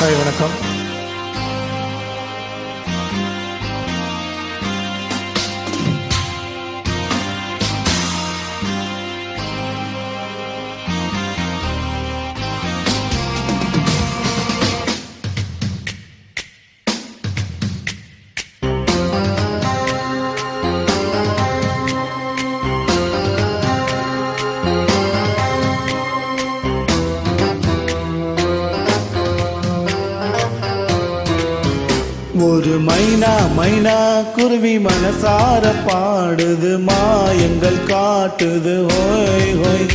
Hi வணக்கம். ஒரு மைனா மைனா குருவி மனசார பாடுது, மாயங்கள் காட்டுது ஹோய் ஹோய்.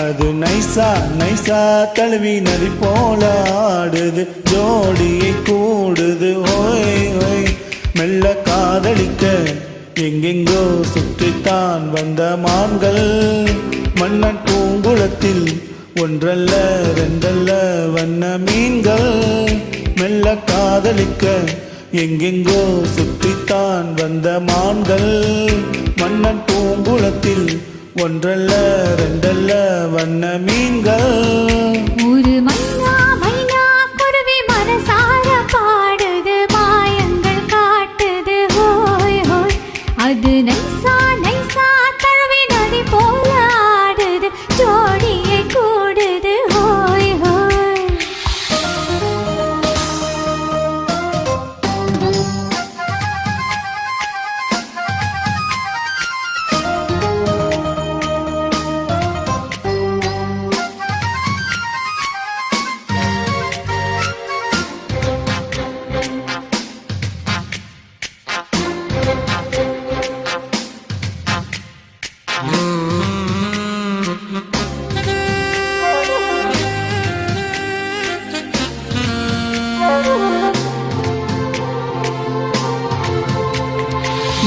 அது நைசா நைசா தழுவி நதி போல ஆடுது, ஜோடியை கூடுது ஹோய் ஹோய். மெல்ல காதலிக்க எங்கெங்கோ சுற்றித்தான் வந்த மான்கள், மன்னன் பூங்குளத்தில் ஒன்றல்ல ரெண்டல்ல வண்ண மீன்கள். மெல்ல காதலிக்க எங்கெங்கோ சுற்றித்தான் வந்த மான்கள், மன்னன் பூங்குளத்தில் ஒன்றல்ல ரெண்டல்ல வண்ண மீன்கள். ஒரு மைனா மைனா குருவி மனசார பாடுது, மாயங்கள் காட்டுது ஹோய் ஹோய். அது நைசா நைசா தழுவி நதி போல ஆடுது, ஜோடியை கூடுது ஹோய் ஹோய்.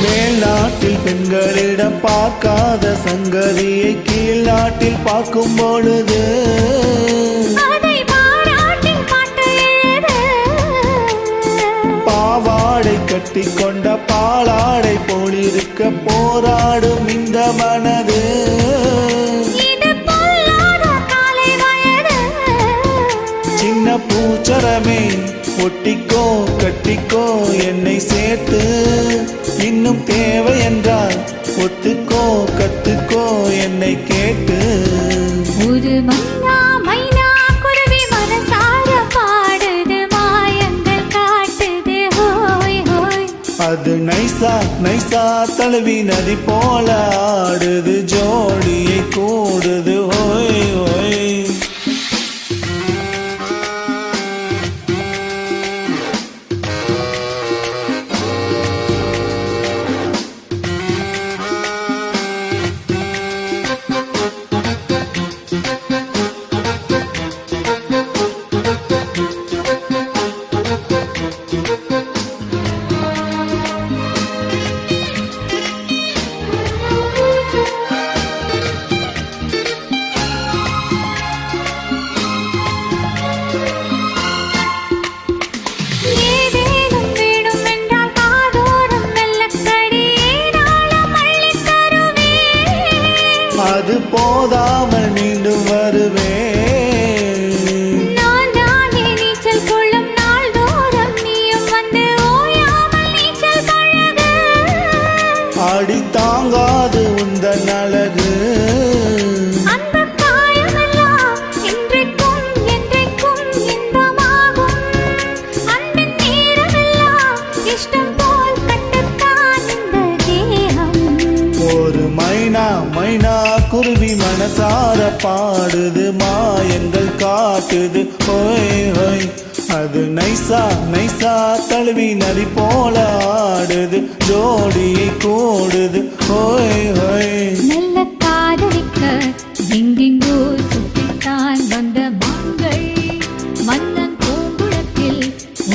மேல்நாட்டில் பெண்களிடம் பார்க்காத சங்கதியை கீழ் நாட்டில் பார்க்கும் பொழுது, பாவாடை கட்டி கொண்ட பாலாடை போலிருக்க போராடும் இந்த மனது. சின்ன பூச்சரமே ஒட்டிக்கோ கட்டிக்கோ என்னை சேர்த்து, இன்னும் தேவை என்றால் ஒத்துக்கோ கத்துக்கோ என்னை கேட்டு. ஒரு மைனா மைனா குருவி மனசார பாடுது, மாயங்கள் காட்டுது ஹோய் ஹோய். அது நைசா நைசா தழுவி நதி போல ஆடுது, ஜோடியை கூடுது ஹோய் ஹோய். அது போதாமல் மீண்டும் வருவேன், நான் தானே நீச்சல் கொள்ளும் நாள் தோறும் நீயும் வந்து ஓயாமல் நீச்சல் பழகு. ஆடி தாங்காது உந்தன் அழகு, அந்த காயமெல்லாம் இன்றைக்கும் என்றைக்கும் இன்பமாகும். அன்பின் நேரமெல்லாம் இஷ்டம் போல் கட்டத்தான் இந்த தேகம். ஒரு மைனா மைனா குருவி மனசார பாடுது, மாயங்கள் காட்டுது ஹோய் ஹோய். அது நைசா நைசா தழுவி நதி போல ஆடுது, ஜோடியை கூடுது ஹோய் ஹோய். நல்ல காதலிக்க எங்கெங்கோ சுற்றித்தான் வந்த மான்கள், மன்னன் பூங்குளத்தில்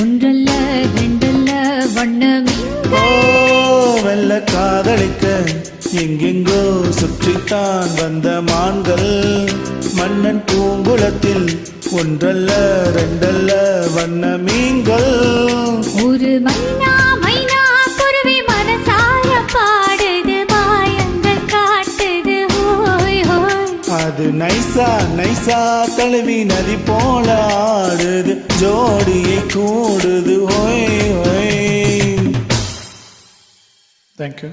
ஒன்றல்ல ரெண்டல்ல வண்ண மீன்கள். வெள்ள காதலிக்க எங்கெங்கோ சுற்றித்தான் வந்த மான்கள், மன்னன் பூங்குளத்தில் ஒன்றல்ல ரெண்டல்ல வண்ண மீன்கள். ஒரு மைனா மைனா குருவி மனசார பாடுது, மாயங்கள் காட்டுது ஹோய் ஹோய். அது நைசா நைசா தழுவி நதி போல ஆடுது, ஜோடி கோழியை கூடுது ஓய் ஓய். தேங்க்யூ.